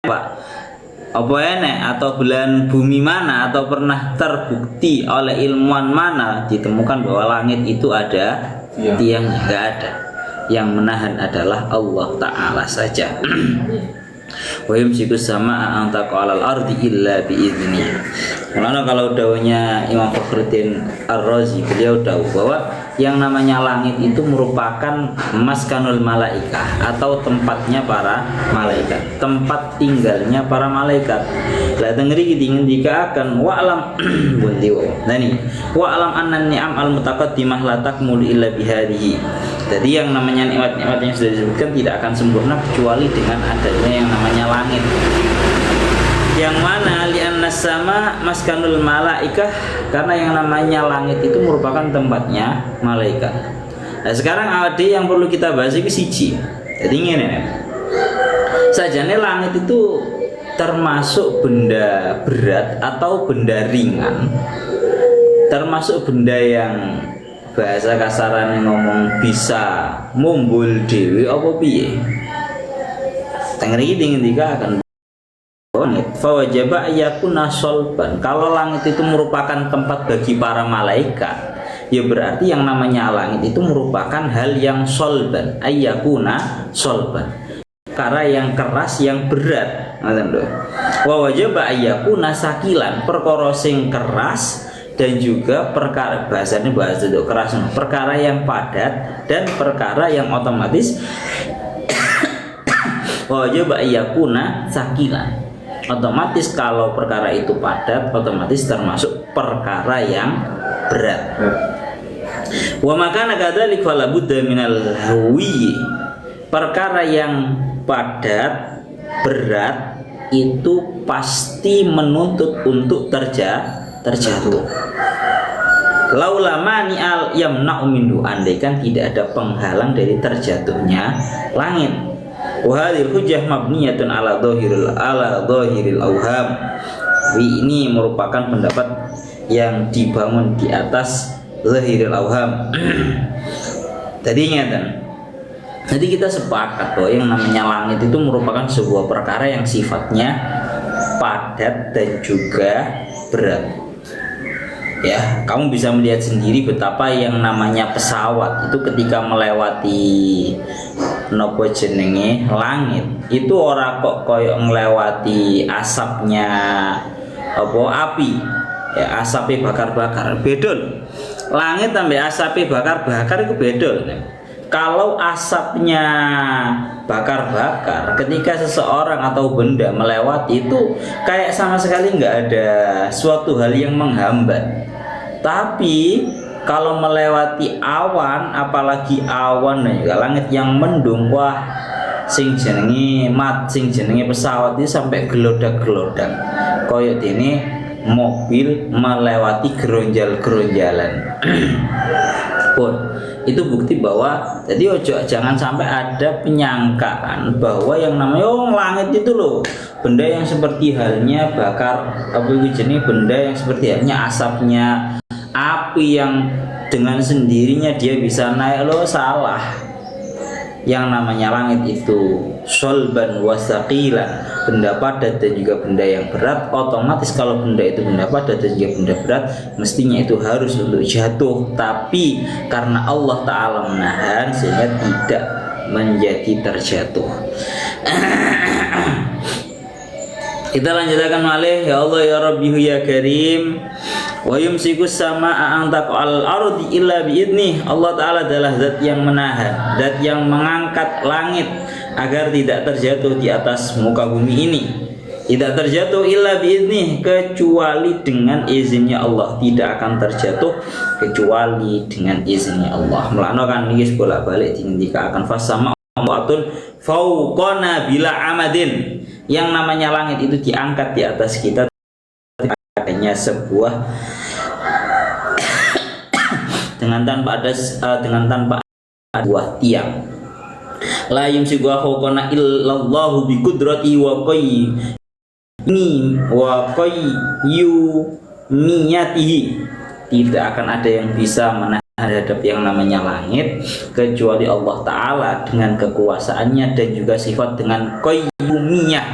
Pak, apa enek atau belahan bumi mana atau pernah terbukti oleh ilmuwan mana ditemukan bahwa langit itu ada tiangnya? Enggak ada. Yang menahan adalah Allah Ta'ala saja. Wa yumsiku sama an taqalal ardi illa biizni. Karena kalau dawuhnya Imam Fakhruddin Ar-Razi, beliau tahu bahwa yang namanya langit itu merupakan maskanul malaikah atau tempatnya para malaikat, tempat tinggalnya para malaikat. La tengeri dika akan wa'lam bundiwo. Nah ini wa'lam anna ni'am al-mutaqaddimah la takmulu illa bihadihi. Jadi yang namanya nikmat-nikmat yang sudah disebutkan tidak akan sempurna kecuali dengan adanya yang namanya langit. Yang mana li'anna sama maskanul malaikah, karena yang namanya langit itu merupakan tempatnya malaikat. Nah sekarang ada yang perlu kita bahas itu siji. Jadi ini sajane langit itu termasuk benda berat atau benda ringan, termasuk benda yang bahasa kasarannya ngomong bisa mumbul dewi apa piye. Tengeri dingin dika akan langit fawajaba ayakuna solban. Kalau langit itu merupakan tempat bagi para malaikat, ya berarti yang namanya langit itu merupakan hal yang solban, ayakuna solban, perkara yang keras, yang berat. Wawajaba ayakuna sakilan, perkara sing keras dan juga perkara bahasanya bahasa itu keras, perkara yang padat dan perkara yang otomatis wajib yakuna sakilan. Otomatis kalau perkara itu padat, otomatis termasuk perkara yang berat. Wa makana kadzalik fala budda minal hawi. Perkara yang padat, berat itu pasti menuntut untuk terjatuh. Laulama ni'al yamna'u minhu, andaikan tidak ada penghalang dari terjatuhnya langit. Wa hadhil hujjah mabniyatun ala dhahiril auham. Ini merupakan pendapat yang dibangun di atas zahiril auham. Tadi ngeten. Jadi kita sepakat bahwa yang namanya langit itu merupakan sebuah perkara yang sifatnya padat dan juga berat. Ya, kamu bisa melihat sendiri betapa yang namanya pesawat itu ketika melewati nopo jenenge langit itu ora kok koyok melewati asapnya apa api, ya asapnya bakar-bakar bedol. Langit tambah asapnya bakar-bakar itu bedol. Kalau asapnya bakar-bakar, ketika seseorang atau benda melewati itu kayak sama sekali nggak ada suatu hal yang menghambat. Tapi kalau melewati awan, apalagi awan dan juga langit yang mendung, wah sing jenenge pesawat itu sampai gelodak-gelodak. Koyok ini mobil melewati geronjal-geronjalan. Pun itu bukti bahwa jadi jangan sampai ada penyangkaan bahwa yang namanya langit itu loh benda yang seperti halnya bakar apa jenis benda yang seperti halnya asapnya api yang dengan sendirinya dia bisa naik, lo salah. Yang namanya langit itu solban wasaqilan, benda padat dan juga benda yang berat. Otomatis kalau benda itu benda padat dan juga benda berat, mestinya itu harus untuk jatuh. Tapi karena Allah Ta'ala menahan sehingga tidak menjadi terjatuh. Kita lanjutkan malih. Ya Allah ya Rabbi ya Karim. Wa yumsiku sama'a an taqal ardi illa biidnih. Allah Ta'ala adalah zat yang menahan, zat yang mengangkat langit agar tidak terjatuh di atas muka bumi ini. Tidak terjatuh illa biidnih, kecuali dengan izinnya Allah. Tidak akan terjatuh kecuali dengan izinnya Allah. Melano kan ini bolak-balik dihentikan akan fasama mu'atun fauqana bila amadin. Yang namanya langit itu diangkat di atas kita, adanya sebuah dengan tanpa buah tiang. La yumsiku fauqana illallahu bi qudrati wa qayyumiyatihi. Tidak akan ada yang bisa menahan terhadap yang namanya langit kecuali Allah Ta'ala dengan kekuasaannya dan juga sifat dengan qayyumiyah.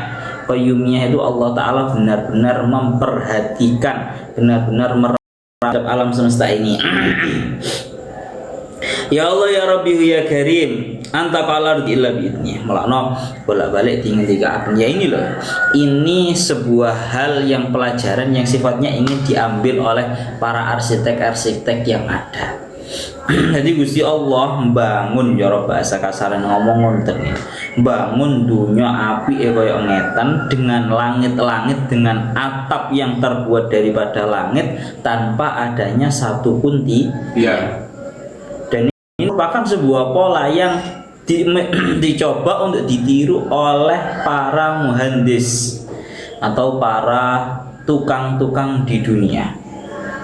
qayyumiyah itu Allah Ta'ala benar-benar memperhatikan, benar-benar merangkap alam semesta ini. Ya Allah ya Rabbi ya Karim, anta qalar illa bi'idni. Melakno bolak-balik diingatkan. Ya ini loh, ini sebuah hal yang pelajaran yang sifatnya ingin diambil oleh para arsitek-arsitek yang ada. Jadi Gusti Allah membangun, cara bahasa kasaran ngomong ngoten, bangun dunia api kaya ngeten dengan langit-langit, dengan atap yang terbuat daripada langit tanpa adanya satu pun tiang. Dan ini merupakan sebuah pola yang dicoba untuk ditiru oleh para muhandis atau para tukang-tukang di dunia.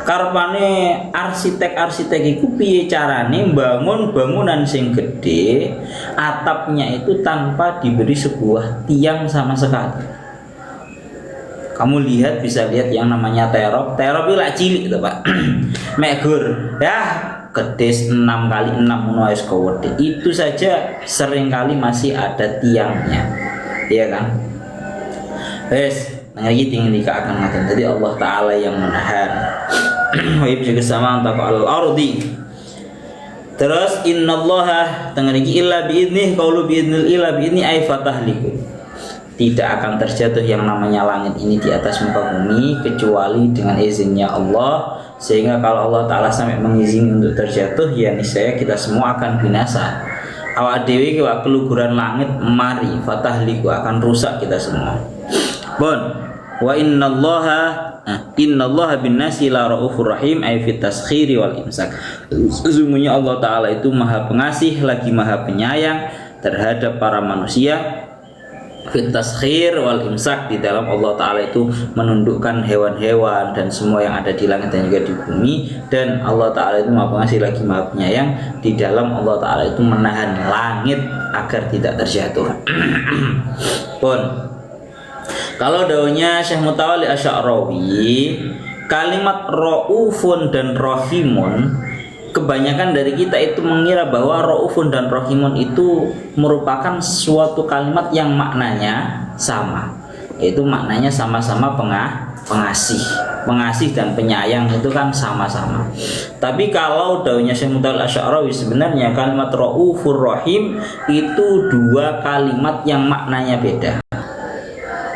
Karpane arsitek-arsitek itu piye carane bangun bangunan sing gede, atapnya itu tanpa diberi sebuah tiang sama sekali. Kamu lihat, bisa lihat yang namanya terop itu lah cilik itu Pak. Megur ya gede 6 kali 6 wis kewede. Itu saja seringkali masih ada tiangnya. Iya kan? Wes, lagi tinggal dikatakan ngaten. Jadi Allah Ta'ala yang menahan. Wa yabshiru sama antaqa al-ardi. Terus innallaha tengeriki illa biidnih, qaulu biidnil illa biidni ay fatahliku. Tidak akan terjatuh yang namanya langit ini di atas muka bumi kecuali dengan izinnya Allah. Sehingga kalau Allah Ta'ala sampai mengizinkan untuk terjatuh, ya niscaya kita semua akan binasa. Awak dewi kewa keluguran langit mari fatahliku, akan rusak kita semua. Bon, wa innallaha bin nasi la raufur rahim ay fit taskhiri wal imsak. Sesungguhnya Allah Ta'ala itu maha pengasih lagi maha penyayang terhadap para manusia. Fit taskhir wal imsak, di dalam Allah Ta'ala itu menundukkan hewan-hewan dan semua yang ada di langit dan juga di bumi. Dan Allah Ta'ala itu maha pengasih lagi maha penyayang, di dalam Allah Ta'ala itu menahan langit agar tidak terjatuh. Pun kalau daunnya Syekh Mutawalli Asy'arawi, kalimat raufun dan rahimun, kebanyakan dari kita itu mengira bahwa raufun dan rahimun itu merupakan suatu kalimat yang maknanya sama, yaitu maknanya sama-sama pengasih dan penyayang, itu kan sama-sama. Tapi kalau daunnya Syekh Mutawalli Asy'arawi, sebenarnya kalimat raufur rahim itu dua kalimat yang maknanya beda.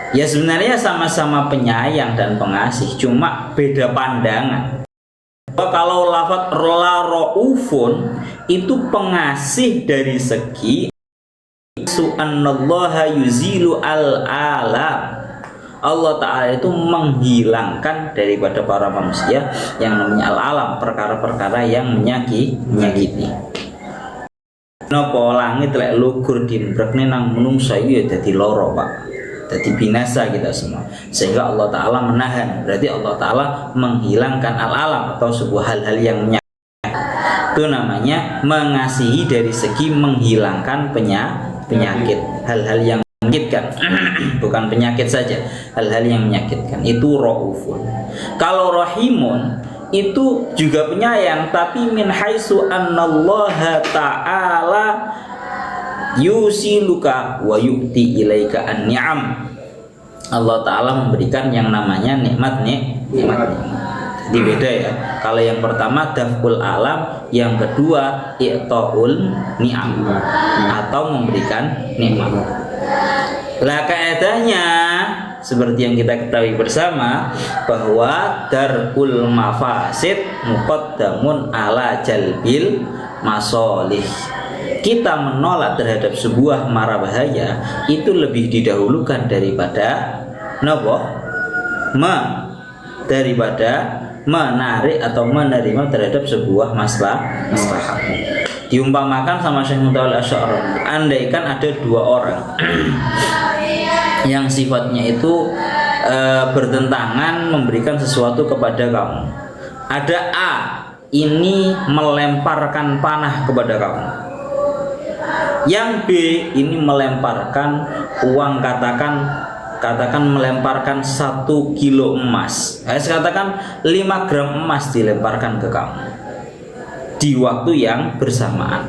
Ya sebenarnya sama-sama penyayang dan pengasih, cuma beda pandangan. Kalau lafaz la raufun itu pengasih dari segi su'annallaha yuzilu al-alam, Allah Ta'ala itu menghilangkan daripada para manusia yang namanya al-alam, perkara-perkara yang menyakiti. Napa langit lek lugur dimbrekne nang menungsa ya dadi lara Pak, jadi binasa kita semua. Sehingga Allah Ta'ala menahan, berarti Allah Ta'ala menghilangkan al-alam atau sebuah hal-hal yang menyakitkan. Itu namanya mengasihi dari segi menghilangkan penyakit, hal-hal yang menyakitkan. Bukan penyakit saja, hal-hal yang menyakitkan. Itu raufun. Kalau rahimun itu juga penyayang, tapi min haitsu annallaha ta'ala yusiluka wa yu'ti ilaika an-ni'am. Allah Ta'ala memberikan yang namanya nikmat. Jadi beda ya. Kalau yang pertama daf'ul alam, yang kedua i'ta'ul ni'am atau memberikan nikmat. Lah kaedahnya seperti yang kita ketahui bersama bahwa darul mafasid muqaddamun ala jalbil masolih. Kita menolak terhadap sebuah mara bahaya itu lebih didahulukan daripada daripada menarik atau menerima terhadap sebuah maslahat. Diumpamakan sama Syekh Mutawalli Asy'arawi, andaikan ada dua orang yang sifatnya itu bertentangan memberikan sesuatu kepada kamu. Ada A ini melemparkan panah kepada kamu, yang B ini melemparkan uang, katakan melemparkan 1 kilo emas. Katakan 5 gram emas dilemparkan ke kamu di waktu yang bersamaan.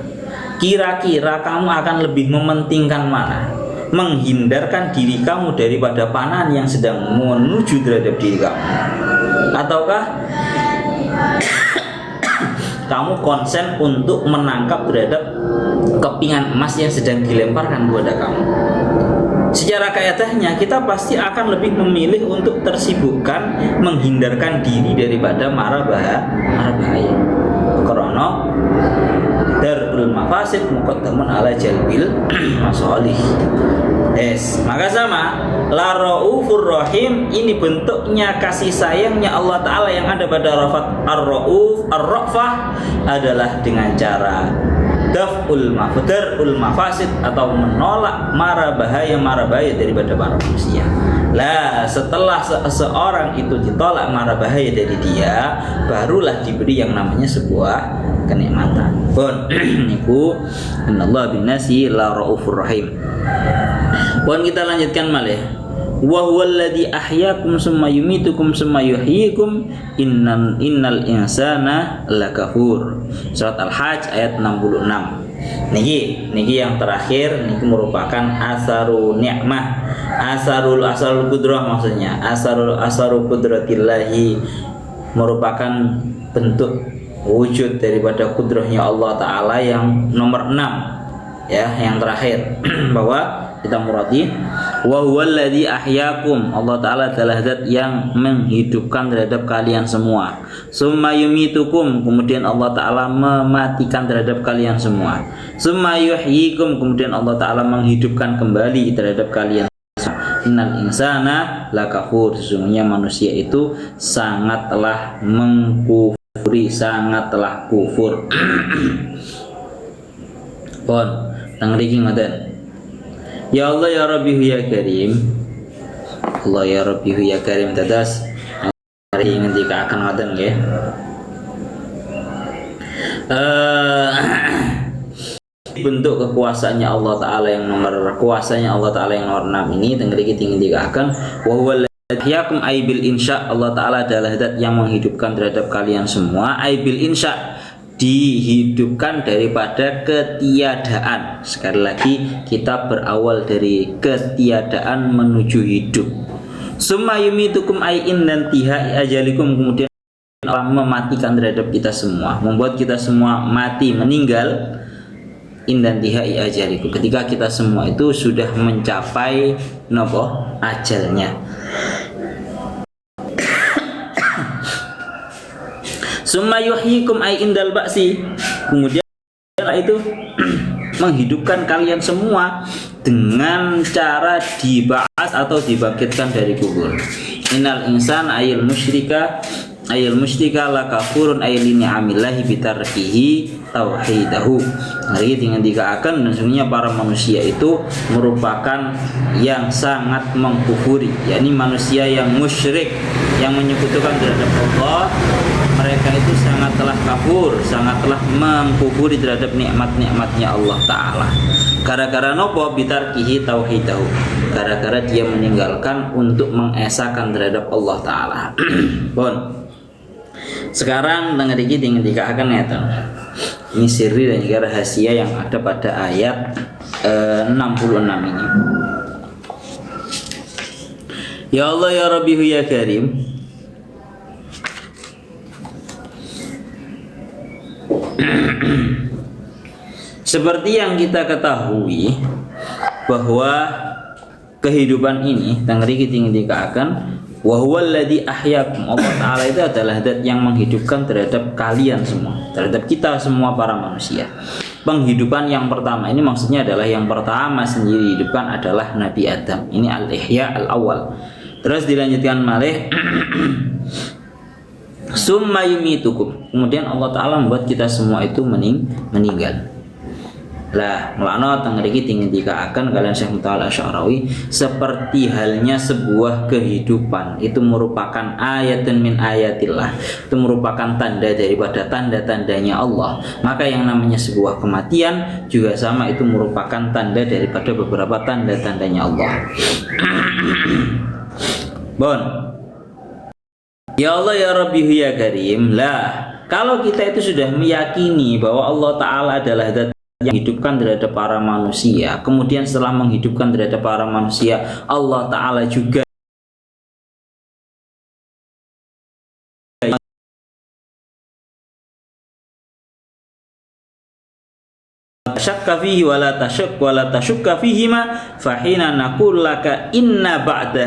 Kira-kira kamu akan lebih mementingkan mana? menghindarkan diri kamu daripada panah yang sedang menuju terhadap diri kamu, ataukah kamu konsen untuk menangkap terhadap kepingan emas yang sedang dilemparkan kepada kamu? Secara kaidahnya kita pasti akan lebih memilih untuk tersibukkan menghindarkan diri daripada mara bahaya. Karena darul mafasid muqaddamun ala jalbil masalih. Maka sama la raufur rahim, ini bentuknya kasih sayangnya Allah Ta'ala yang ada pada rafat ar-rauf ar-rafah adalah dengan cara daf'ul mafasid atau menolak mara bahaya daripada para manusia. Lah setelah seorang itu ditolak mara bahaya dari dia, barulah diberi yang namanya sebuah kenikmatan. Pun niku innallaha bin-nasi la raufur rahim. Pun kita lanjutkan malih. Wa huwallazi ahyaakum summa yumitukum summa yuhyikum innal insana lakafur. Surat Al-Hajj ayat 66. Niki yang terakhir niki merupakan asaru ni'mah, asarul qudrah, maksudnya asaru qudratillahi, merupakan bentuk wujud daripada kudrahnya Allah Ta'ala yang nomor 6, ya, yang terakhir. Bahwa kita muradi wa huwallazi ahyaakum, Allah Ta'ala adalah zat yang menghidupkan terhadap kalian semua. Summa yumitukum, kemudian Allah Ta'ala mematikan terhadap kalian semua. Summa yuhyikum, kemudian Allah Ta'ala menghidupkan kembali terhadap kalian. Innal insana lakafur, sesungguhnya manusia itu sangatlah mengkufuri, sangatlah kufur. Pon nang mriki ngoten. Ya Allah ya Rabbi ya Karim, Allah ya Rabbi ya Karim, dadas hari ngendika akan ngoten nggih. Bentuk kekuasaannya Allah Ta'ala yang nomor nomor 6 ini teng mriki ngendikaken wa huwa ahyakum aibil insya, Allah Ta'ala adalah zat yang menghidupkan terhadap kalian semua. Aibil insya, dihidupkan daripada ketiadaan. Sekali lagi kita berawal dari ketiadaan menuju hidup. Summa yumitukum ai'in dan tihai ajalikum, kemudian Allah mematikan terhadap kita semua, membuat kita semua mati, meninggal. Indan tihai ajalikum, ketika kita semua itu sudah mencapai nopo ajalnya. Summa yuhyikum ay indal ba'si, kemudian itu menghidupkan kalian semua dengan cara dibahas atau dibangkitkan dari kubur. Innal insan ayil musyrika lakafurun ayil ni'amillahi bitarkihi tauhidahu. Hari dengan dikatakan sesungguhnya para manusia itu merupakan yang sangat mengkufuri, yakni manusia yang musyrik, yang menyekutukan terhadap Allah. Mereka itu sangatlah kafur, sangatlah mengkufuri terhadap nikmat-nikmatnya Allah Ta'ala. Gara-gara nopo bitarkihi tauhidahu, gara-gara dia meninggalkan untuk mengesahkan terhadap Allah Ta'ala. Bon. Sekarang dengan dikit ingin dikatakan ya, ini sirri dan juga rahasia yang ada pada ayat 66 ini. Ya Allah ya Rabbi ya Karim, seperti yang kita ketahui bahwa kehidupan ini tangri kita ingin dikatakan wa huwallazi ahyaakum, Allah Ta'ala itu adalah zat yang menghidupkan terhadap kalian semua, terhadap kita semua para manusia. Penghidupan yang pertama ini maksudnya adalah yang pertama sendiri hidupkan adalah Nabi Adam. Ini al-ihya al-awwal. Terus dilanjutkan malih summa yumitukum, kemudian Allah Ta'ala membuat kita semua itu meninggal. Lah melaknat tengriki tinggi dikatakan kalian Syekh Mutawalla Asy'arawi, seperti halnya sebuah kehidupan itu merupakan ayatun min ayatillah, itu merupakan tanda daripada tanda-tandanya Allah. Maka yang namanya sebuah kematian juga sama, itu merupakan tanda daripada beberapa tanda-tandanya Allah. Bon. Ya Allah ya Rabbi ya Karim. Lah kalau kita itu sudah meyakini bahwa Allah Ta'ala adalah zat yang menghidupkan terhadap para manusia. Kemudian setelah menghidupkan terhadap para manusia, Allah Ta'ala juga syakka fihi wala tashukka fihi ma fahina naqul laka inna ba'da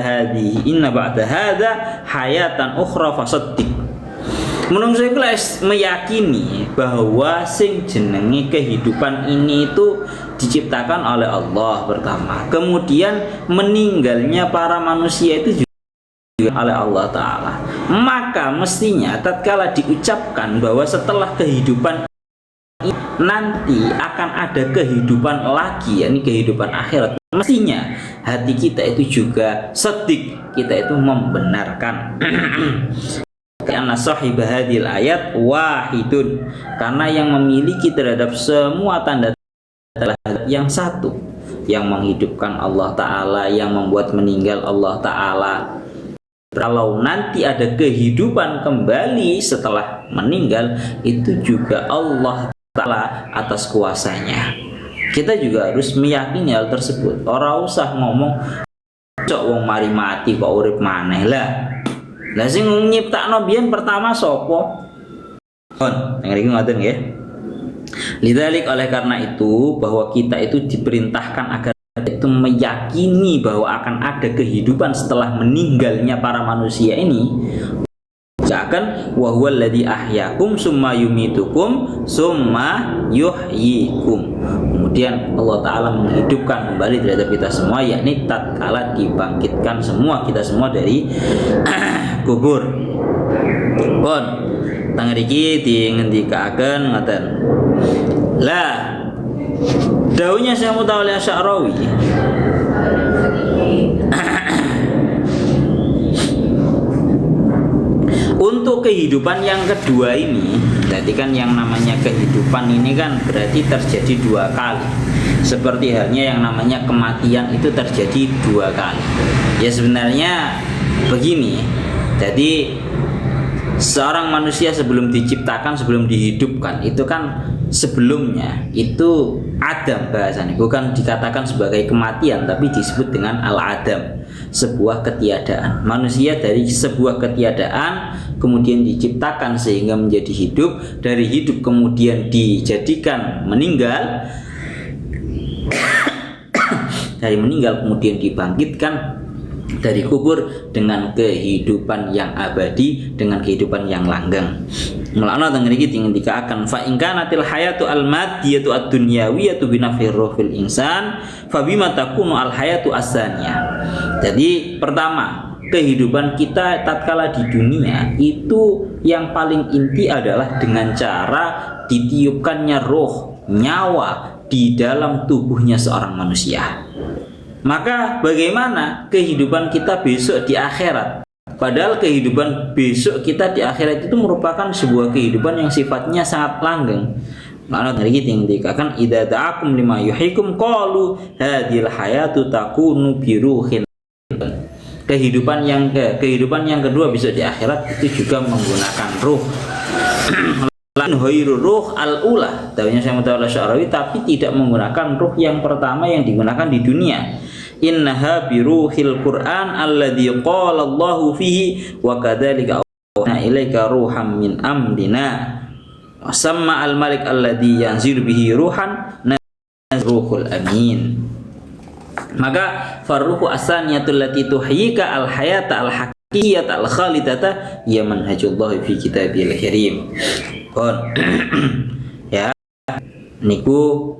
hadha hayatan ukhra fasaddiq. Menungso iku meyakini bahwa sing jenenge kehidupan ini itu diciptakan oleh Allah pertama. Kemudian meninggalnya para manusia itu juga oleh Allah Ta'ala. Maka mestinya tatkala diucapkan bahwa setelah kehidupan nanti akan ada kehidupan lagi, yakni kehidupan akhirat, mestinya hati kita itu juga sedik, kita itu membenarkan. Karena sahibah hadil ayat wahidun, karena yang memiliki terhadap semua tanda adalah yang satu, yang menghidupkan Allah Ta'ala, yang membuat meninggal Allah Ta'ala. Kalau nanti ada kehidupan kembali setelah meninggal, itu juga Allah Ta'ala atas kuasanya. Kita juga harus meyakini hal tersebut. Ora usah ngomong cok wong mari mati kok urip maneh lah. Lah sing nyiptakno biyen pertama sapa? Ngerti ngoten nggih. Lidzalik, oleh karena itu bahwa kita itu diperintahkan agar itu meyakini bahwa akan ada kehidupan setelah meninggalnya para manusia ini. Akan wa huwal ladzi ahyakum summa yumitukum summa yuhyikum. Kemudian Allah Ta'ala menghidupkan kembali terhadap kita semua, yakni tatkala dibangkitkan semua kita semua dari kubur. Pun tang mriki dingendikaken ngoten. Lah dawuhnya Syekh Mutawalli Asy'arawi, untuk kehidupan yang kedua ini, berarti kan yang namanya kehidupan ini kan berarti terjadi dua kali. Seperti halnya yang namanya kematian itu terjadi dua kali. Ya sebenarnya begini. Jadi seorang manusia sebelum diciptakan, sebelum dihidupkan, itu kan sebelumnya itu Adam bahasanya, bukan dikatakan sebagai kematian, tapi disebut dengan al-adam, sebuah ketiadaan. Manusia dari sebuah ketiadaan kemudian diciptakan sehingga menjadi hidup, dari hidup kemudian dijadikan meninggal, dari meninggal kemudian dibangkitkan dari kubur dengan kehidupan yang abadi, dengan kehidupan yang langgeng. Mulane teng mriki dikatakan fa in kanatil hayatu al madiyatu ad-dunyawiyatu binafir ruhil insan fa bima takunu al hayatu as-saniyah. Jadi pertama, kehidupan kita tatkala di dunia itu yang paling inti adalah dengan cara ditiupkannya roh, nyawa di dalam tubuhnya seorang manusia. Maka bagaimana kehidupan kita besok di akhirat? Padahal kehidupan besok kita di akhirat itu merupakan sebuah kehidupan yang sifatnya sangat langgeng. Maka dari kita dikatakan idza da'akum lima yuhikum qalu hadhil hayatu takunu biruhin. Kehidupan yang kedua besok di akhirat itu juga menggunakan ruh. Lan khairu ruh al-ula, taunya Syekh Mutawalli Asy'arawi, tapi tidak menggunakan ruh yang pertama yang digunakan di dunia. Innaha biruhil Qur'an alladzi qala Allahu fihi wa kadzalika awhayna ilaika ruham min amrina. Samma al-malik alladzi yanzilu bihi ruhan ruhul amin. Maka farruhu asaniyatul lati tuhyika al-hayata al-haqiqiyata al-khalidata ya manhajullah fi kitabil karim. Ya, niku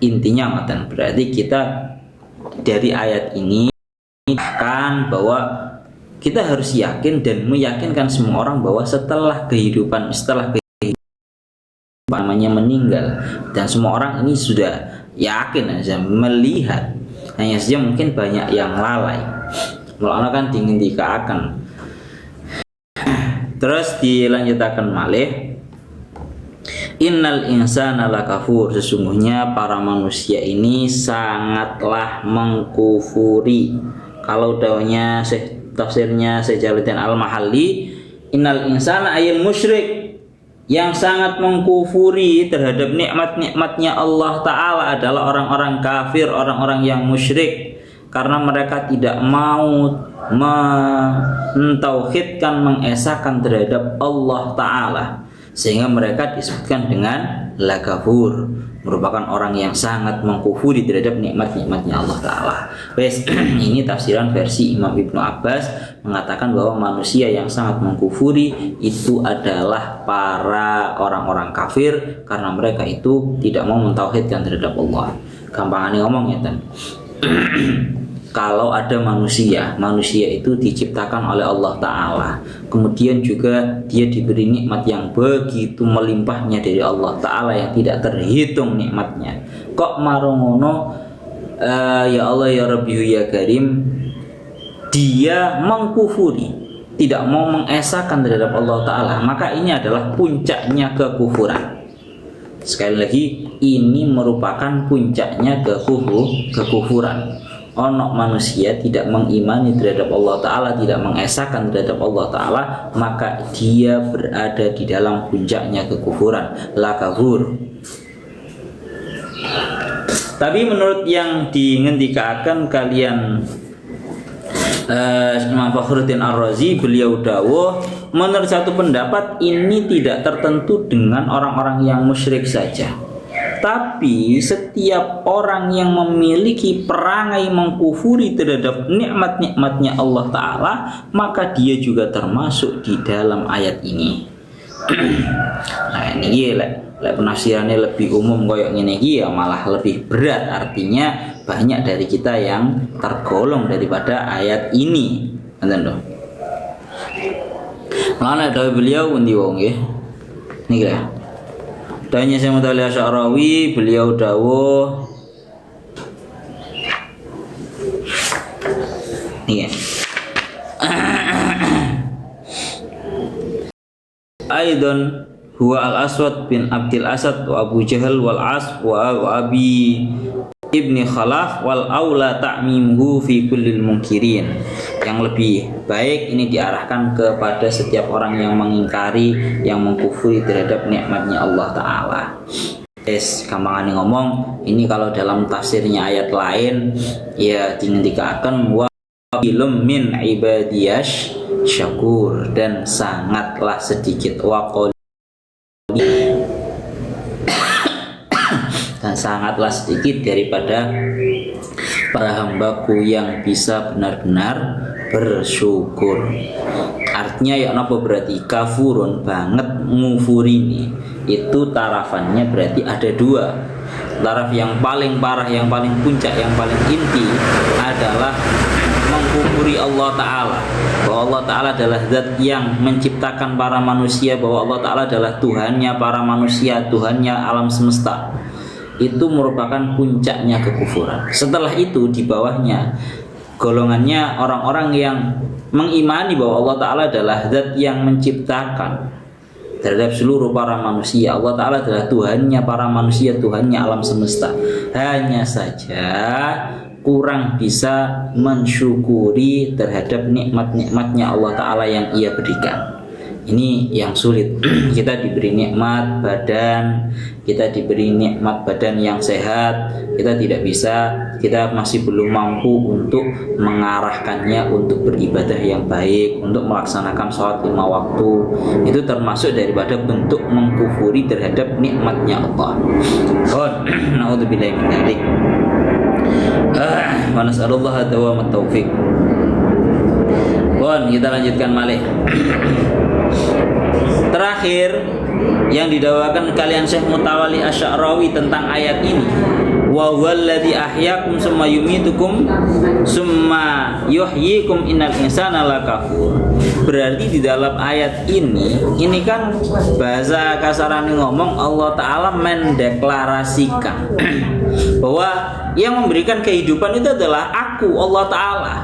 intinya ngoten. Berarti kita dari ayat ini kan bahwa kita harus yakin dan meyakinkan semua orang bahwa setelah kehidupan namanya meninggal, dan semua orang ini sudah yakin aja melihat, hanya saja mungkin banyak yang lalai. Mulanya kan dingin dikaakan. Terus dilanjutkan malih, innal insana lakafur, sesungguhnya para manusia ini sangatlah mengkufuri. Kalau daunnya tafsirnya Syekh Jalaluddin Al-Mahalli, innal insana ayil musyrik, Yang sangat mengkufuri terhadap nikmat-nikmatnya Allah Ta'ala adalah orang-orang kafir, orang-orang yang musyrik, karena mereka tidak mau mentauhidkan, mengesahkan terhadap Allah Ta'ala, sehingga mereka disebutkan dengan lakafur, merupakan orang yang sangat mengkufuri terhadap nikmat-nikmatnya Allah Ta'ala. Ini tafsiran versi Imam Ibnu Abbas, mengatakan bahwa manusia yang sangat mengkufuri itu adalah para orang-orang kafir, karena mereka itu tidak mau mentauhidkan terhadap Allah. Gampangannya ngomong ya kan. Kalau ada manusia itu diciptakan oleh Allah Ta'ala, kemudian juga dia diberi nikmat yang begitu melimpahnya dari Allah Ta'ala yang tidak terhitung nikmatnya. Kok marongono ya Allah ya Rabbi ya Karim, dia mengkufuri, tidak mau mengesahkan terhadap Allah Ta'ala, maka ini adalah puncaknya kekufuran. Sekali lagi, ini merupakan puncaknya kekufuran. Onok manusia tidak mengimani terhadap Allah Ta'ala, tidak mengesahkan terhadap Allah Ta'ala, maka dia berada di dalam puncaknya kekufuran, lakafur. Tapi menurut yang dingendikakan kalian Imam Fakhruddin Ar-Razi, beliau dawuh, menurut satu pendapat ini tidak tertentu dengan orang-orang yang musyrik saja, tapi setiap orang yang memiliki perangai mengkufuri terhadap nikmat-nikmatnya Allah Ta'ala, maka dia juga termasuk di dalam ayat ini. Nah ini penafsirannya lebih umum kayak gini ya, malah lebih berat, artinya banyak dari kita yang tergolong daripada ayat ini. Entendo. Mana ada beliau undi wong ya. Niki lah. Tanya Syekh Mutawalli Asy'arawi, beliau dawuh nih. Aidon huwa al-Aswad bin Abdil Asad wa Abu Jahal wal As wa Abi Ibni Khalaf wal aula ta'mimuhu fi kullil munkirin. Yang lebih baik ini diarahkan kepada setiap orang yang mengingkari, yang mengkufuri terhadap nikmatnya Allah Ta'ala. Gampangannya ngomong, ini kalau dalam tafsirnya ayat lain ya dingendikaken wa ilum min ibadiyash syakur, dan sangatlah sedikit dan sangatlah sedikit daripada para hambaku yang bisa benar-benar bersyukur. Artinya ya apa berarti kafurun banget ngufurini itu tarafannya berarti ada dua. Taraf yang paling parah, yang paling puncak, yang paling inti adalah mengkufuri Allah Ta'ala, bahwa Allah Ta'ala adalah zat yang menciptakan para manusia, bahwa Allah Ta'ala adalah Tuhannya para manusia, Tuhannya alam semesta. Itu merupakan puncaknya kekufuran. Setelah itu di bawahnya golongannya orang-orang yang mengimani bahwa Allah Ta'ala adalah zat yang menciptakan terhadap seluruh para manusia. Allah Ta'ala adalah Tuhannya para manusia, Tuhannya alam semesta. Hanya saja kurang bisa mensyukuri terhadap nikmat-nikmatnya Allah Ta'ala yang Ia berikan. Ini yang sulit. Kita diberi nikmat badan, kita diberi nikmat badan yang sehat, kita tidak bisa, kita masih belum mampu untuk mengarahkannya untuk beribadah yang baik, untuk melaksanakan sholat 5 waktu. Itu termasuk daripada bentuk mengkufuri terhadap nikmatnya Allah. Na'udzubillahi min dzalik. Wa nas'alullaha dawamat taufik. Kita lanjutkan malih. Terakhir yang didawakan kalian Syekh Mutawalli Asy'arawi tentang ayat ini, wa huwallazi ahyakum summa yumitukum summa yuhyikum innal insana lakafur. Berarti di dalam ayat ini kan bahasa kasarannya ngomong Allah Ta'ala mendeklarasikan bahwa yang memberikan kehidupan itu adalah aku, Allah Ta'ala.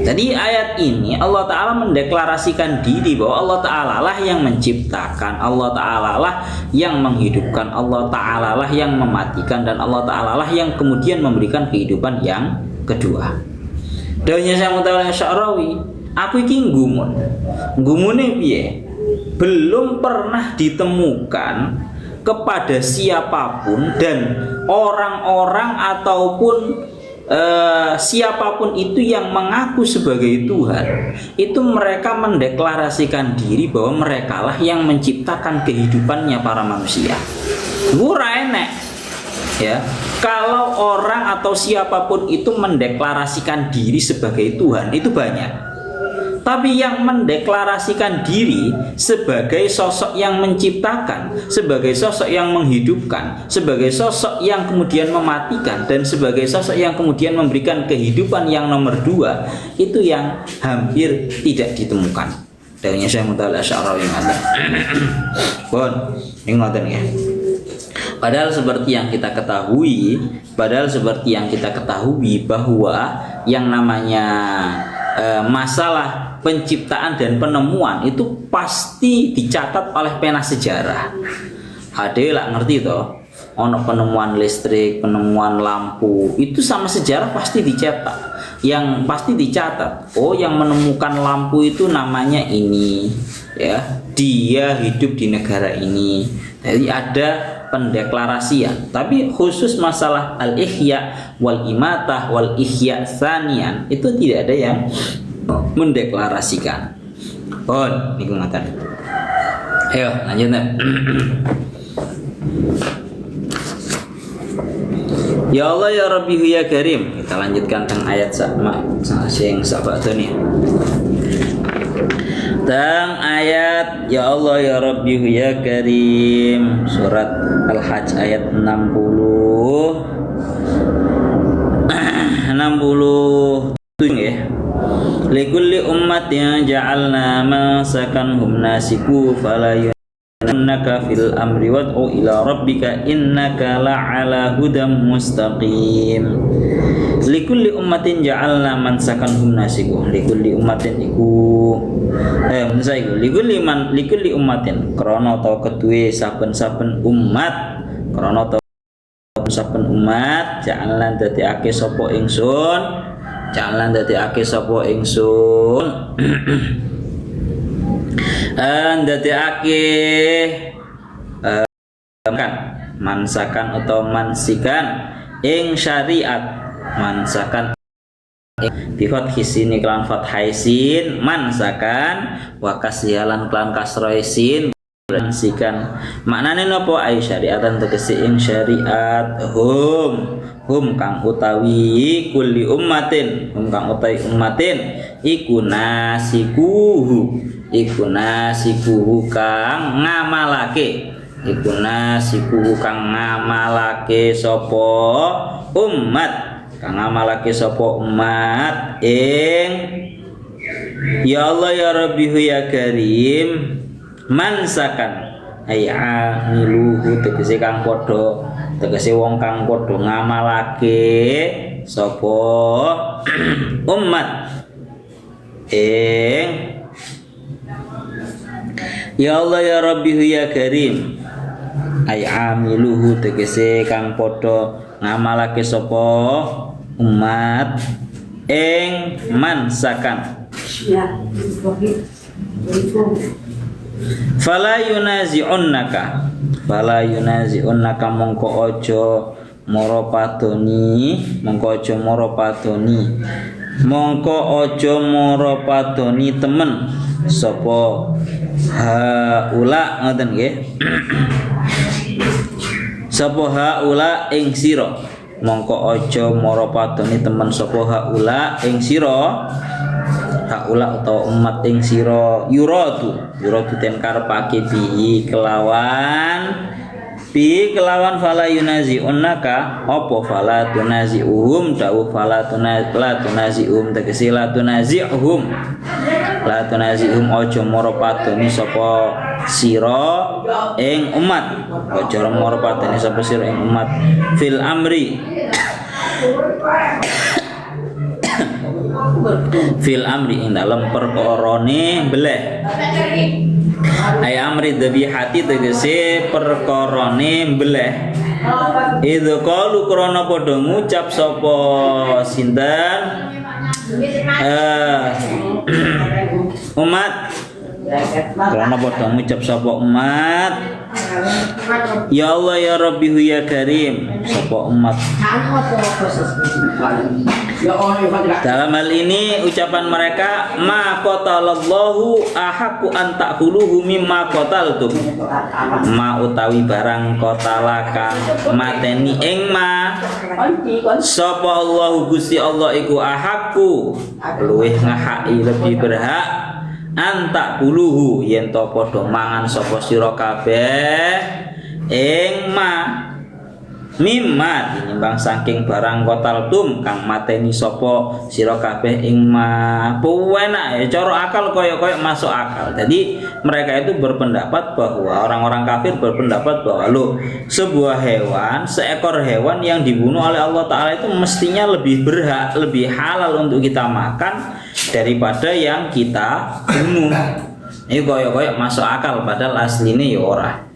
Jadi ayat ini Allah Ta'ala mendeklarasikan diri bahwa Allah Ta'ala lah yang menciptakan, Allah Ta'ala lah yang menghidupkan, Allah Ta'ala lah yang mematikan, dan Allah Ta'ala lah yang kemudian memberikan kehidupan yang kedua. Dawuhnya Syekh Mutawalli Asy'arawi, aku iki nggumun. Nggumune piye? belum pernah ditemukan kepada siapapun, dan orang-orang ataupun siapapun itu yang mengaku sebagai Tuhan, itu mereka mendeklarasikan diri bahwa merekalah yang menciptakan kehidupannya para manusia. Ora enek ya, kalau orang atau siapapun itu mendeklarasikan diri sebagai Tuhan itu banyak. Tapi yang mendeklarasikan diri sebagai sosok yang menciptakan, sebagai sosok yang menghidupkan, sebagai sosok yang kemudian mematikan, dan sebagai sosok yang kemudian memberikan kehidupan yang nomor 2, itu yang hampir tidak ditemukan. Dari Syekh Mutawalli Asy'arawi ngaten. Pun, ini ngoten ya. Padahal seperti yang kita ketahui bahwa yang namanya masalah penciptaan dan penemuan itu pasti dicatat oleh pena sejarah. Ade lah ngerti toh, ono penemuan listrik, penemuan lampu, itu sama sejarah pasti dicetak. Yang pasti dicatat, oh yang menemukan lampu itu namanya ini, ya, dia hidup di negara ini. Jadi ada pendeklarasian. Tapi khusus masalah al-ihya wal imatah wal ihya tsanian itu tidak ada yang mendeklarasikan. Oh, niku ngaten. Ayo lanjut. Ya Allah ya Rabbi ya Karim. Kita lanjutkan teng ayat sama sing sabadone. Teng ayat ya Allah ya Rabbi ya Karim, surat Al-Hajj ayat 67 ya. Likulli ummatin ja'alna masakanhum nasiku fala yunaka fil amri wad'u ila rabbika innaka la'ala hudam mustaqim. Likulli ummatin ja'alna mansakanhum nasiku. Likulli ummatin iku likulli ummatin krana ta kedue saben-saben umat, krana ta saben umat ja'alna dadekake sapa ingsun ndadekake kan mansakan atau mansikan ing syariat, mansakan bi fathhi sin kelan fathai sin mansakan wa kasyalan kelan kasroe sin mansikan. Maknane napa? Ai syariatan tegese ing syariat hum kang utawi kulli ummatin, kang utawi ummatin iku nasikuhu kang ngamalake, sapa umat, kang ngamalake sapa umat ing ya Allah ya Rabbi ya Karim mansakan amiluhu tegese kang padha, tegese wong kang padha ngamalake sapa umat ing ya Allah ya Rabbi ya Karim amiluhu tegese kang padha ngamalake sapa umat ing mansakan fala yunazi'unnaka mongko aja mara padoni temen sapa haula ngoten nggih. Sapa haula ing sira, mongko aja mara padoni temen sapa haula ing sira, haula atau umat ing sira yuradu ten karepake kelawan fala yunazi'unnaka apa fala tunazi'uhum dawuh fala tunazi'uhum tegese la tunazi'uhum aja mara padoni sapa sira ing umat, aja mara padoni sapa sira ing umat fil amri ing dalam perkorone beleh. Ay amri dzabihati tegese perkorone beleh. Idzu qalu krana padha ngucap sapa sinten umat Karena padha ngucap sapa umat, ya Allah ya Rabbi ya Karim, sapa umat. Dalam hal ini ucapan mereka, ma qatalallahu ahaqqu an ta'kuluhu mimma qataltum. Ma utawi barang qatalaka mateni ing ma sapa Allah Gusti Allah iku ahaqqu luwih ngahaki lebih berhak antak buluhu yen to padha mangan sapa sira kabeh ing ma mimma tinimbang saking barang kotaltum kang mateni sapa sira kabeh ing ma. Penak ya cara akal koyo-koyo masuk akal. Jadi mereka itu berpendapat bahwa orang-orang kafir berpendapat bahwa lo sebuah hewan, seekor hewan yang dibunuh oleh Allah Ta'ala itu mestinya lebih berhak, lebih halal untuk kita makan daripada yang kita bunuh. Ini koyo-koyo masuk akal padahal aslinya ya ora.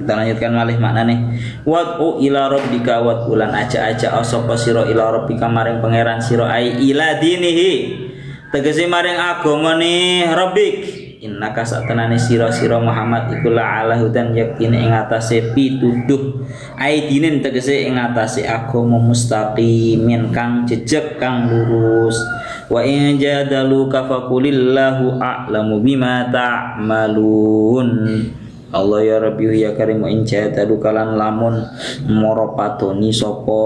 Kita lanjutkan malih maknane. Wad'u ila rabbika wad'ulan aja-aja sapa sira ila rabbika maring pangeran sira ai ila dinihi tegese maring agamane rabbik. Innaka satenane sira Muhammad iku la ala hudan yakin ing atase pituduh aidinin tegese ing atase agama mustaqimin kang jejeg kang lurus. Wa in jadaluka faqulillahu a'lamu bima ta'malun. Allah ya Rabbi ya Karim in jadalu kalan lamun moropatoni sapa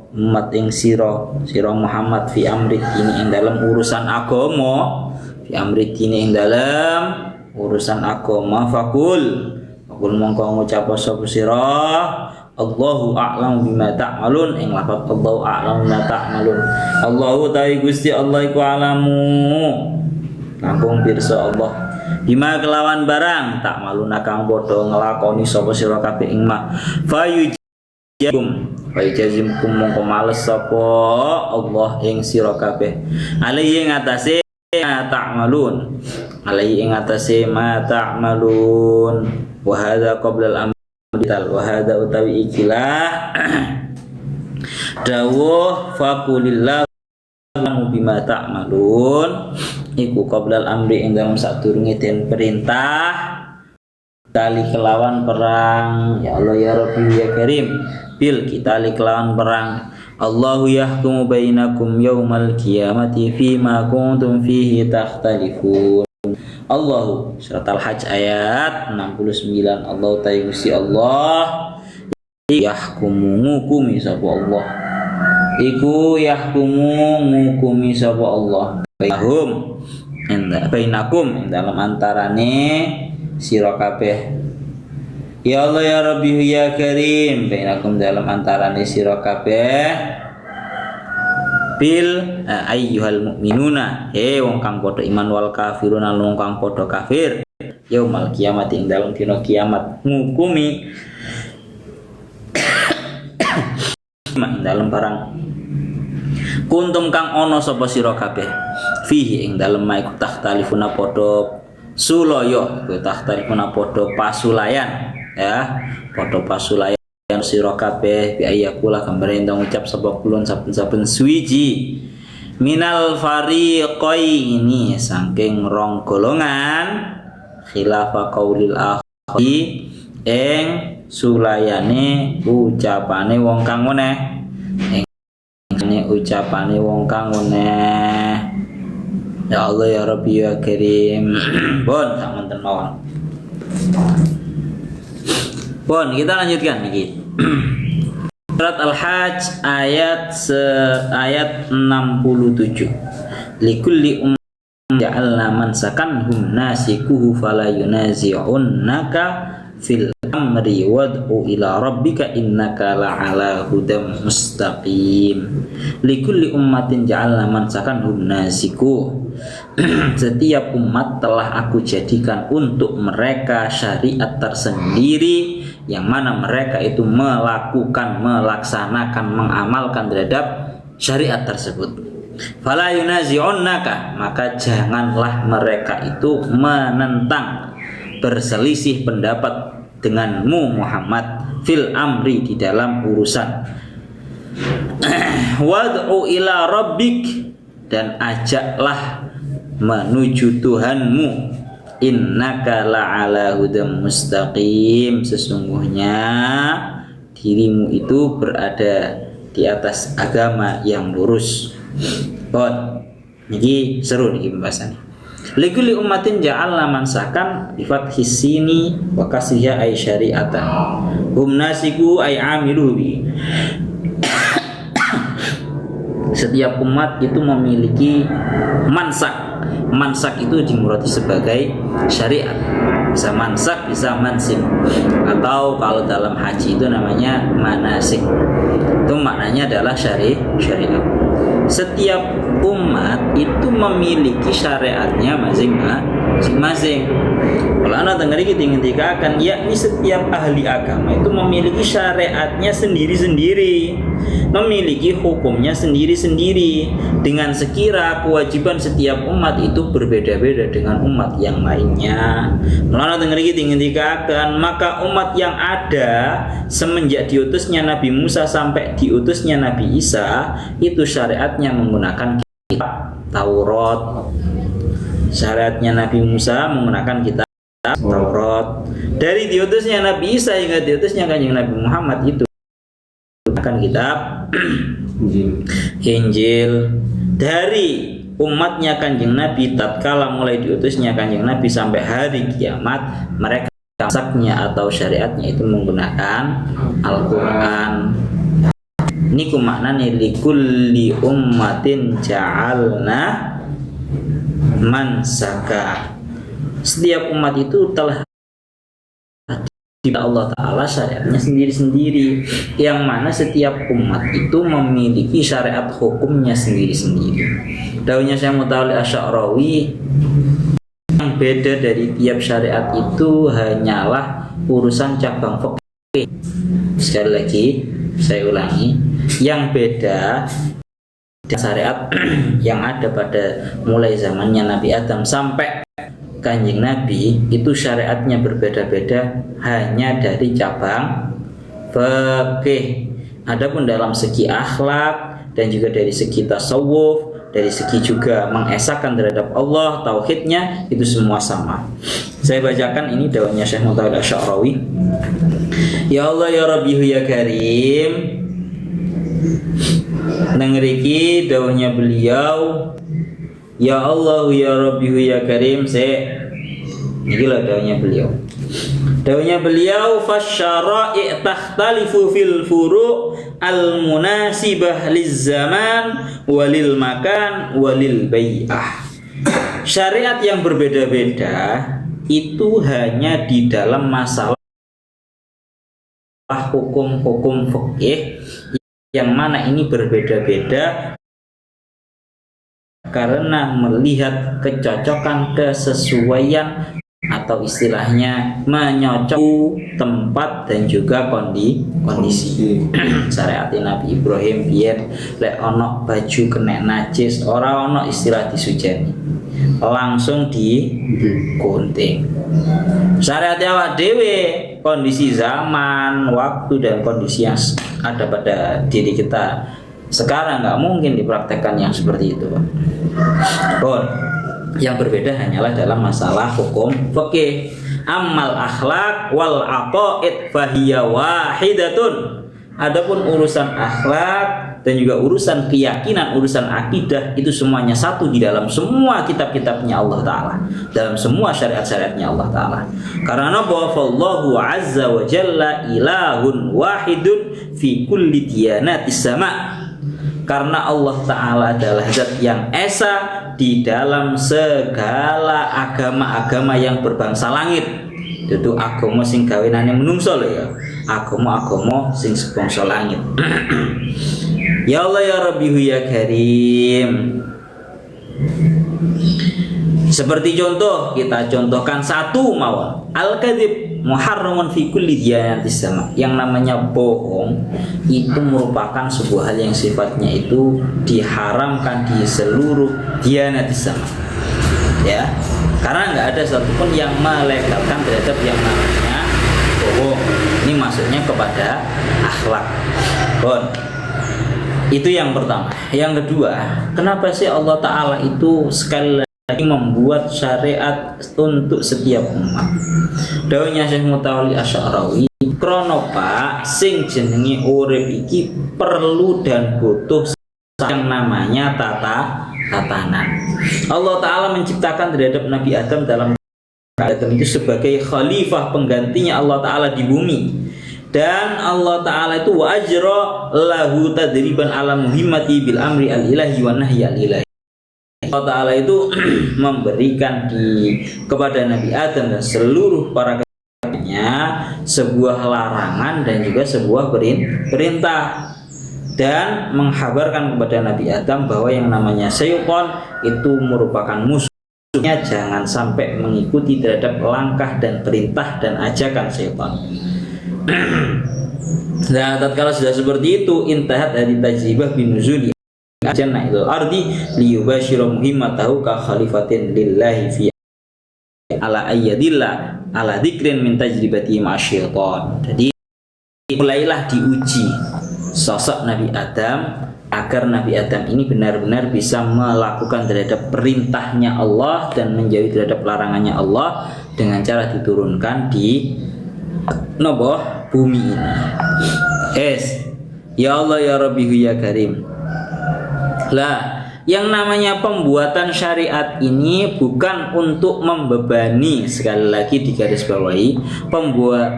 umat ing sira Muhammad fi amri ini ing dalam urusan agama, fi amri ini ing dalam urusan agama fakul mongko ngucap sapa sira Allahu a'lam bima ta'malun ing lafaz Allahu a'lam bima ta'malun. Allahu ta'ala Gusti Allah iku alamu langkung pirsa Allah bima kelawan barang tak maluna kang padha nglakoni sapa sira kabeh ing ma fayujazimkum mongko males sapa Allah ing sira kabeh alaihi ing atase ta'malun alaihi ing atase ma ta'malun wa hadza qabla al-amr wa hadza utawi ikilah dawuh faqulillahu bima ta'malun iku qoblal amri ing dalem sadurunge den perintah tali kelawan perang ya Allah ya Rabbi ya Karim bil kita kelawan perang Allahu yahkumu bainakum yaumal qiyamati fima kuntum fihi takhtalifun. Allahu surat Al-Hajj ayat 69. Allah ta'ala Gusti Allah yahkumu ngukumi sapa Allah iku yahkumu ngukumi sapa Allah bainakum dalam antarane sira kabeh ya Allah ya Rabbi ya Karim bainakum dalam antarane sira kabeh bil ayyuhal mu'minuna wong kang padha iman wal kafirun lan wong kang padha kafir yaumal kiamat ing dalam dina kiamat ngukumi dalam barang kuntum kang ono sapa sira kabeh fihi ing dalem maiku takhtalifuna padha sulaya takhtalifuna padha pasulayan ya padha pasulayan sira kabeh bi ayakula gambare ndang ucap sapa kulun saben-saben suwiji minal fariqaini saking rong golongan khilafa qaulil akhi ing sulayane ucapane wong kang meneh ini ucapane wong kang meneh ya Allah ya Rabbi ya Karim. Bon tak menten mawon. Bon kita lanjutkan iki. Surat Al-Hajj ayat 67. Likulli ja'alna mansakanhum nasikuhu fala yunazi'unnaka fil amri wad'u ila rabbika innaka la'ala hudam mustaqim. Likulli ummatin ja'alna mansakanhum nasiku. Setiap umat telah aku jadikan untuk mereka syariat tersendiri yang mana mereka itu melakukan, melaksanakan, mengamalkan terhadap syariat tersebut. Fala yunazi'unnaka, maka janganlah mereka itu menentang, berselisih pendapat denganmu Muhammad fil amri di dalam urusan. Wad'u ila rabbik, dan ajaklah menuju Tuhanmu. Innaka la'ala hudam mustaqim, sesungguhnya dirimu itu berada di atas agama yang lurus. Ini seru nih pembahasannya. Likulli ummatin ja'alna mansakan bi fathis sini wa kasriha ay syari'atan. Hum nasiku ay amilu bi. Setiap umat itu memiliki mansak. Mansak itu dimurati sebagai syariat. Bisa mansak, bisa mansik. Atau kalau dalam haji itu namanya manasik. Itu maknanya adalah syariat. Setiap umat itu memiliki syariatnya masing-masing. Kalau anda dengar kita akan, yakni setiap ahli agama itu memiliki syariatnya sendiri-sendiri, memiliki hukumnya sendiri-sendiri. Dengan sekira kewajiban setiap umat itu berbeda-beda dengan umat yang lainnya. Kalau anda dengar kita akan, maka umat yang ada semenjak diutusnya Nabi Musa sampai diutusnya Nabi Isa itu syariatnya menggunakan kitab Taurat. Syariatnya Nabi Musa menggunakan kitab Taurat. Dari diutusnya Nabi Isa hingga diutusnya Kanjeng Nabi Muhammad itu menggunakan kitab Injil. Dari umatnya Kanjeng Nabi tatkala mulai diutusnya Kanjeng Nabi sampai hari kiamat, mereka masaknya atau syariatnya itu menggunakan Al-Quran. Ini kumaknanya likulli ummatin ja'alna mansaka. Setiap umat itu telah di Allah Ta'ala syariatnya sendiri-sendiri, yang mana setiap umat itu memiliki syariat hukumnya sendiri-sendiri. Daunnya Syekh Mutawalli Asy'arawi, yang beda dari tiap syariat itu hanyalah urusan cabang fikih. Sekali lagi saya ulangi, yang beda syariat yang ada pada mulai zamannya Nabi Adam sampai Kanjeng Nabi itu syariatnya berbeda-beda hanya dari cabang fikih. Adapun dalam segi akhlak dan juga dari segi tasawuf, dari segi juga mengesahkan terhadap Allah, tauhidnya itu semua sama. Saya bacakan ini daunnya Syekh Mutawalli Asy'arawi. Ya Allah ya Rabbihu ya Karim. Nengriki daunnya beliau, ya Allah ya Rabbihu ya Karim. Inilah daunnya beliau. Daunnya beliau, fasyara'i takhtalifu fil furu' al-munasibah liz-zaman walil makan walil bai'ah. Syariat yang berbeda-beda itu hanya di dalam masalah hukum-hukum fikih, yang mana ini berbeda-beda karena melihat kecocokan, kesesuaian, atau istilahnya menyocok tempat dan juga kondisi. Syariat Nabi Ibrahim biyen lek ono baju kena najis ora ono istilah disujeni, langsung digunting. Syariat awak dhewe kondisi zaman, waktu dan kondisi yang ada pada diri kita sekarang nggak mungkin dipraktekkan yang seperti itu. Yang berbeda hanyalah dalam masalah hukum fikih. Ammal akhlak wal aqaid fahiya wahidatun. Adapun urusan akhlak dan juga urusan keyakinan, urusan akidah itu semuanya satu di dalam semua kitab-kitabnya Allah Ta'ala, dalam semua syariat-syariatnya Allah Ta'ala. Karena bahwa Allahu Azza wa Jalla ilahun wahidun fi kulli diyanatis sama. Karena Allah Ta'ala adalah zat yang esa di dalam segala agama-agama yang berbangsa langit. Itu agama sing gawenane menungso lho ya. Agama-agama sing sebangsa langit. Ya Allah ya Rabbihu ya Karim. Seperti contoh, kita contohkan satu mawon. Al-kadzib muharramun fi kulli diyanatis sama. Yang namanya bohong itu merupakan sebuah hal yang sifatnya itu diharamkan di seluruh diyanatis sama. Ya. Karena nggak ada satupun yang melegalkan terhadap yang namanya bohong. Ini maksudnya kepada akhlak. Itu yang pertama. Yang kedua, kenapa sih Allah Ta'ala itu sekali membuat syariat untuk setiap umat. Dawuhnya Syekh Mutawalli Asy'arawi, krono Pak sing jenenge urip iki perlu dan butuh yang namanya tatanan. Allah Ta'ala menciptakan terhadap Nabi Adam dalam Adam itu sebagai khalifah penggantinya Allah Ta'ala di bumi. Dan Allah Ta'ala itu wa ajra lahu tadriban ala muhimmati bil amri al ilahi wa nahyi al ilahi. Allah Ta'ala itu memberikan kepada Nabi Adam dan seluruh para keturunannya sebuah larangan dan juga sebuah perintah, dan menghabarkan kepada Nabi Adam bahwa yang namanya syaitan itu merupakan musuhnya, jangan sampai mengikuti terhadap langkah dan perintah dan ajakan syaitan. Nah, tatkala sudah seperti itu, intahat dari tajribah binuzuli jannah itu ardi liyubashira muhimmatahu ka khalifatin lillahi fi ala ayyadillah ala dzikrin min tajribati masyaitan. Jadi mulailah diuji sosok Nabi Adam agar Nabi Adam ini benar-benar bisa melakukan terhadap perintahnya Allah dan menjauhi terhadap larangannya Allah dengan cara diturunkan di bumi ini. Ya Allah ya Rabbihu ya Karim. Lah, yang namanya pembuatan syariat ini bukan untuk membebani, sekali lagi digarisbawahi,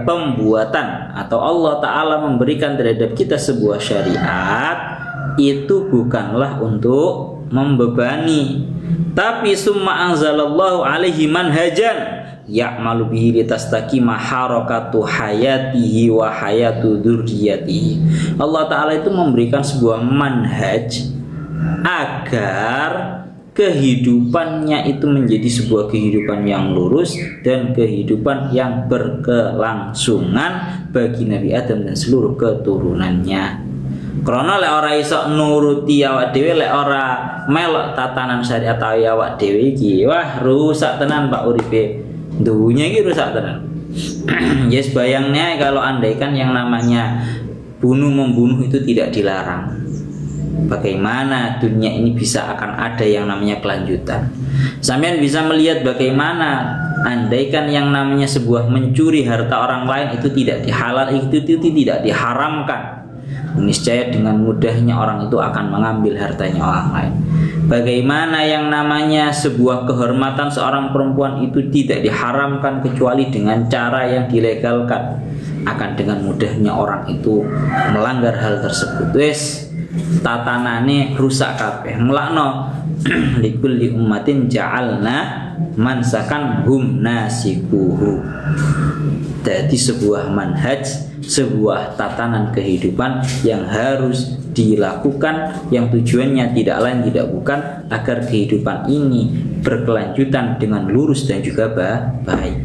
pembuatan atau Allah Ta'ala memberikan terhadap kita sebuah syariat itu bukanlah untuk membebani, tapi summa anzalallahu alaihi manhajan ya'malu bihi litastaqima harakatu hayatihi wa hayatu dzurriyyatihi. Allah Ta'ala itu memberikan sebuah manhaj agar kehidupannya itu menjadi sebuah kehidupan yang lurus dan kehidupan yang berkelangsungan bagi Nabi Adam dan seluruh keturunannya. Karena lek ora iso nuruti awak dhewe, lek ora melok tatanan syariat awak dhewe iki, wah rusak tenan Pak uripe. Dunia iki rusak tenan. Yes, bayangnya kalau andaikan yang namanya bunuh-membunuh itu tidak dilarang, bagaimana dunia ini bisa akan ada yang namanya kelanjutan. Sampean bisa melihat bagaimana andaikan yang namanya sebuah mencuri harta orang lain itu tidak dihalal, itu tidak diharamkan, niscaya dengan mudahnya orang itu akan mengambil hartanya orang lain. Bagaimana yang namanya sebuah kehormatan seorang perempuan itu tidak diharamkan kecuali dengan cara yang dilegalkan, akan dengan mudahnya orang itu melanggar hal tersebut. Wes tatanane rusak kabeh. Mulakno likulli ummatin ja'alna mansakan hum nasikuhu. Jadi sebuah manhaj, sebuah tatanan kehidupan yang harus dilakukan, yang tujuannya tidak lain tidak bukan agar kehidupan ini berkelanjutan dengan lurus dan juga baik.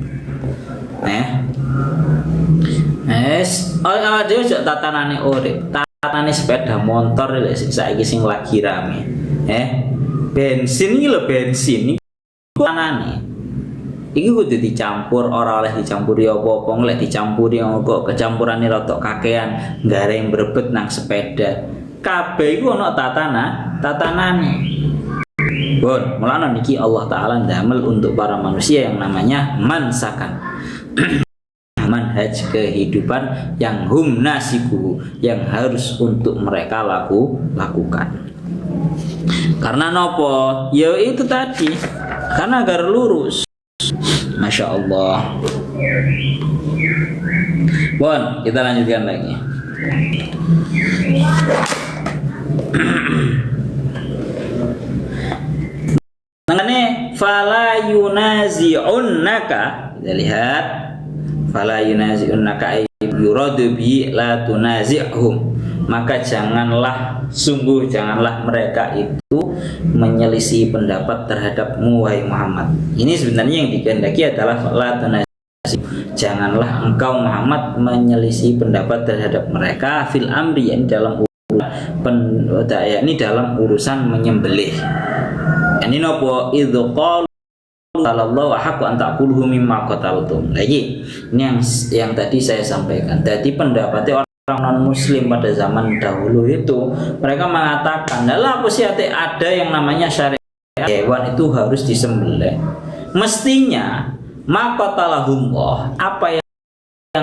Awak dhewe jek tatanane urip, tatanane sepeda motor lek saiki sing lagi rame. Bensin iki lho, bensin iki tanane. Iki kudu dicampur, ora oleh dicampuri apa-apa, lek dicampuri kok kecampurane rada kakean, gareng brebet nang sepeda. Kabeh iku ana tatanane. Bon, mulane niki Allah Ta'ala ndamel untuk para manusia yang namanya mansakan. Manhaj kehidupan yang hum nasiku, yang harus untuk mereka lakukan. Karena nopo? Ya itu tadi, karena agar lurus. Masya Allah. Bon, kita lanjutkan lagi. Mengenai fala yunazi'unnaka, kita lihat fala yunazi'unnaka yuradu bi la tunazi'hum, maka janganlah mereka itu menyelisih pendapat terhadapmu wahai Muhammad. Ini sebenarnya yang dikehendaki adalah la tunazi'hum, janganlah engkau Muhammad menyelisih pendapat terhadap mereka fil amri, yang dalam urusan menyembelih. Ini nopo idzu qalu sallallahu haqqu an taquluhu mimma qataltum. Lagi ini yang tadi saya sampaikan. Jadi pendapatnya orang non muslim pada zaman dahulu itu mereka mengatakan, "Lah apa sih ada yang namanya syariat hewan itu harus disembelih. Mestinya maqatalahullah, apa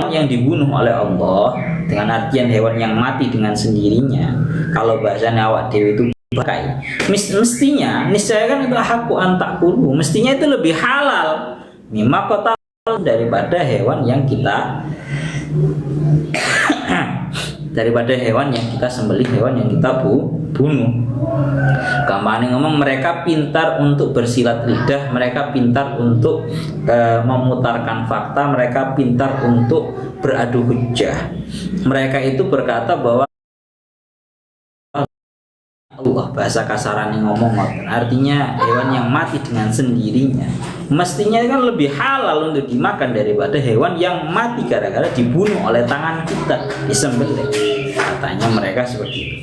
yang dibunuh oleh Allah, dengan artian hewan yang mati dengan sendirinya. Kalau bahasanya awak dewi itu pakai mestinya niscaya kan itu hakku antakulu, mestinya itu lebih halal mimma qatal daripada hewan yang kita sembelih, hewan yang kita bunuh. Gampangnya ngomong, mereka pintar untuk bersilat lidah, mereka pintar untuk memutarkan fakta, mereka pintar untuk beradu hujjah. Mereka itu berkata bahwa Allah, bahasa kasarannya ngomong, artinya hewan yang mati dengan sendirinya mestinya kan lebih halal untuk dimakan daripada hewan yang mati gara-gara dibunuh oleh tangan kita, disembelih. Katanya mereka seperti itu.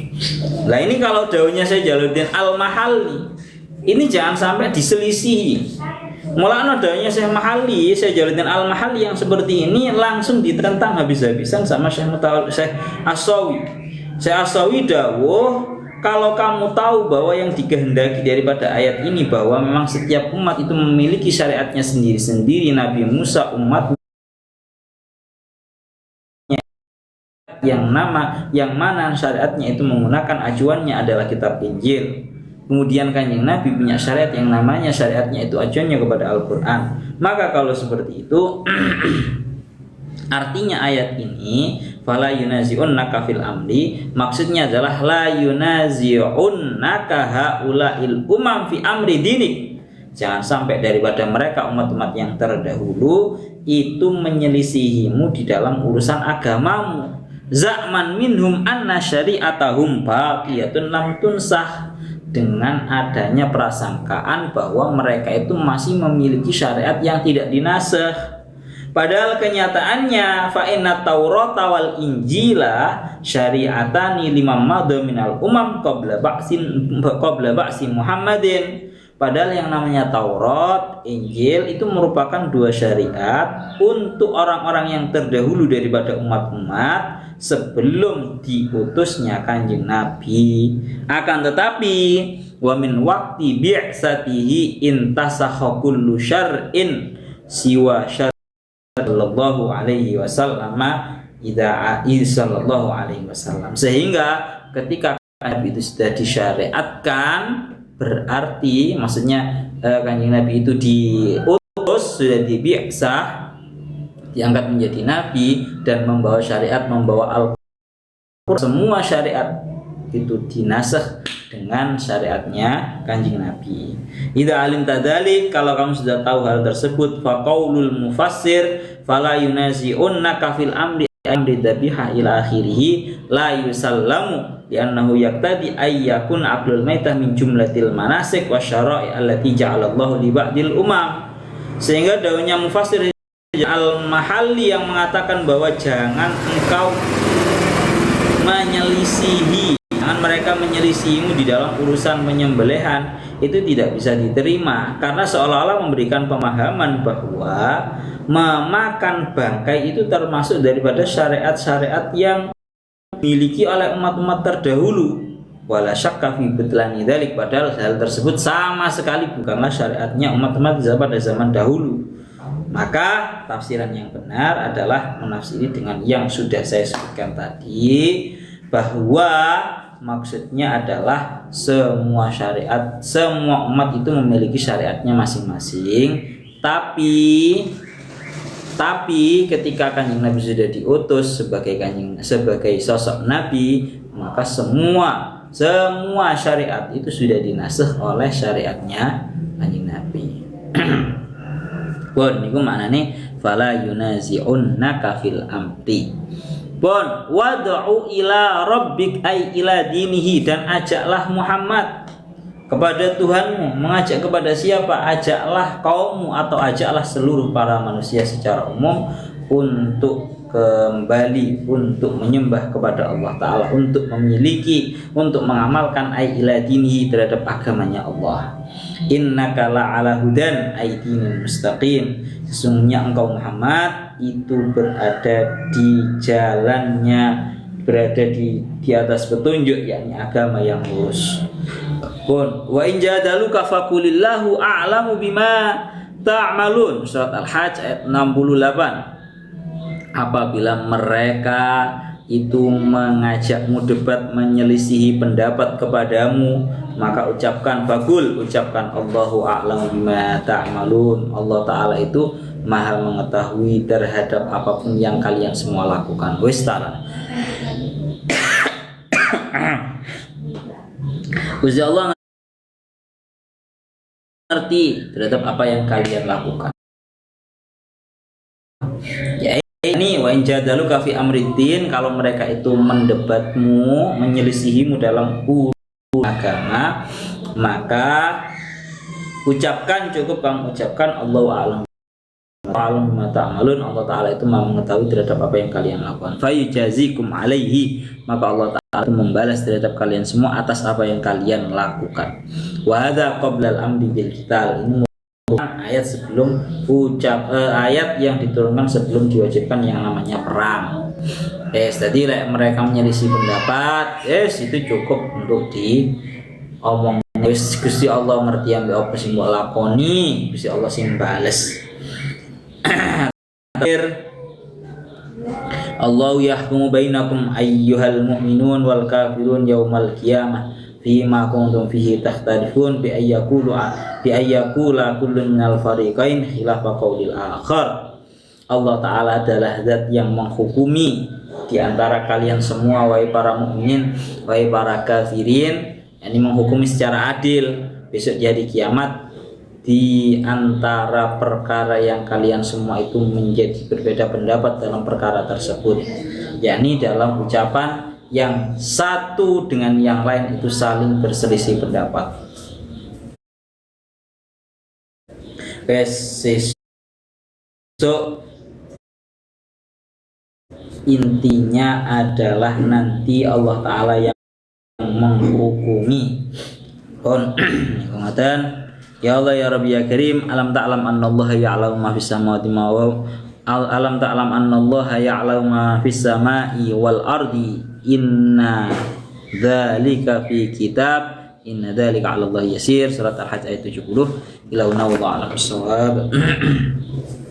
Nah ini kalau daunnya saya Jalaluddin Al-Mahalli, ini jangan sampai diselisihi. Mulanya daunnya Syekh Jalaluddin Al-Mahalli yang seperti ini langsung ditentang habis-habisan sama Syekh As-Sawi. Syekh As-Sawi dawuh, kalau kamu tahu bahwa yang dikehendaki daripada ayat ini bahwa memang setiap umat itu memiliki syariatnya sendiri-sendiri, Nabi Musa umatnya yang mana syariatnya itu menggunakan acuannya adalah kitab Injil. Kemudian Kanjeng Nabi punya syariat yang namanya syariatnya itu acuannya kepada Al-Quran. Maka kalau seperti itu artinya ayat ini fala yunazi'unnaka fil amri, maksudnya adalah la yunazi'unnaka haula'il umam fi amri dinik. Jangan sampai daripada mereka umat-umat yang terdahulu itu menyelisihimu di dalam urusan agamamu. Za'man minhum anna syari'atahum baqiyatun lam tunsah, dengan adanya prasangkaan bahwa mereka itu masih memiliki syariat yang tidak dinasakh. Padahal kenyataannya fa inna Taurata wal Injila syari'atani liman madha minal umam qabla ba'si Muhammadin. Padahal yang namanya Taurat, Injil itu merupakan dua syariat untuk orang-orang yang terdahulu daripada umat-umat sebelum diutusnya Kanjeng Nabi. Akan tetapi wa min waqti bi'satihi intasakha kullu syar'in siwa sallallahu alaihi wasallam sallallahu alaihi wasallam, sehingga ketika Nabi itu sudah disyariatkan, berarti maksudnya Kanjeng Nabi itu diutus, sudah dibi'sah, diangkat menjadi nabi dan membawa syariat, membawa Al-Qur'an, semua syariat itu dinasakh dengan syariatnya Kanjeng Nabi. Idza alim tadzalik, kalau kamu sudah tahu hal tersebut, fa qaulul mufassir fala yunazi'unnaka fil amri dhabiha ila akhirih la yusallamu li'annahu yaqtadi ay yakun aqlul maitah min jumlatil manasik wa syara'i allati ja'alallahu li ba'dil umam. Sehingga daunnya mufassir Al-Mahalli yang mengatakan bahwa jangan engkau menyelisihi, jangan mereka menyelisihimu di dalam urusan penyembelihan, itu tidak bisa diterima, karena seolah-olah memberikan pemahaman bahwa memakan bangkai itu termasuk daripada syariat-syariat yang dimiliki oleh umat-umat terdahulu. Wala syakka fi butlani dzalik, padahal hal tersebut sama sekali bukanlah syariatnya umat-umat pada zaman dahulu. Maka tafsiran yang benar adalah menafsiri dengan yang sudah saya sebutkan tadi, bahwa maksudnya adalah semua syariat, semua umat itu memiliki syariatnya masing-masing. Tapi ketika Kanjeng Nabi sudah diutus sebagai sosok Nabi, maka semua syariat itu sudah dinasakh oleh syariatnya Kanjeng Nabi. Bon, niku maknane fala yunazi'unnaka fil amri. Bon, wad'u ila rabbik ay ila dinihi, dan ajaklah Muhammad kepada Tuhanmu. Mengajak kepada siapa? Ajaklah kaummu atau ajaklah seluruh para manusia secara umum untuk kembali, untuk menyembah kepada Allah Ta'ala, untuk memiliki, untuk mengamalkan ay ila dinihi, terhadap agamanya Allah. Innaka la'ala hudan ay dinil mustaqim, sesungguhnya engkau Muhammad itu berada di jalannya, berada di atas petunjuk, yakni agama yang lurus. Wa in jadaluka faqulillahu a'lamu bima ta'malun. Surat Al-Hajj ayat 68. Apabila mereka itu mengajakmu debat, menyelisihi pendapat kepadamu, maka ucapkan Allahu a'lamu bima ta'malun. Allah Ta'ala itu maha mengetahui terhadap apapun yang kalian semua lakukan. Wis ta'ala. Gusti Allah ngerti terhadap apa yang kalian lakukan. Ya ini wa in jadaluka fi amriddin, kalau mereka itu mendebatmu, menyelisihimu dalam urusan agama, maka cukup kamu ucapkan Allahu a'lam bima ta'malun. Allah Ta'ala itu maha mengetahui terhadap apa yang kalian lakukan. Fayujazikum alaihi, maka Allah Ta'ala itu membalas terhadap kalian semua atas apa yang kalian lakukan. Wa hadza qabla al-amri bil qital. Ini ayat sebelum ayat yang diturunkan sebelum diwajibkan yang namanya perang. Tadi mereka menyelisih pendapat, itu cukup untuk diomong. Gusti Allah ngerti yang apa sing mbok lakoni, Gusti Allah sing bales. Allahu yahkumu bainakum ayyuhal mu'minun wal kafirun yaumal qiyamah fima kuntum fihi takhtalifun bi ayyakula kullun minal fariqain khilafa qaulil akhar. Allah Ta'ala adalah zat yang menghukumi di antara kalian semua, wahai para mukminin, wahai para kafirin, yakni menghukumi secara adil besok di hari kiamat di antara perkara yang kalian semua itu menjadi berbeda pendapat dalam perkara tersebut, yakni dalam ucapan yang satu dengan yang lain itu saling berselisih pendapat. So, intinya adalah nanti Allah Ta'ala yang menghukumi. Ya Allah ya Rabbi ya Karim, alam ta'lam annallaha ya'lamu ma fis samawati alam ta'lam annallaha ya'lamu ma fis samai wal ardi, inna dzalika fi kitab, inna dzalika 'ala Allah yasir. Surat Al-Hajj ayat 70. Ila wallahu a'lam bissawab.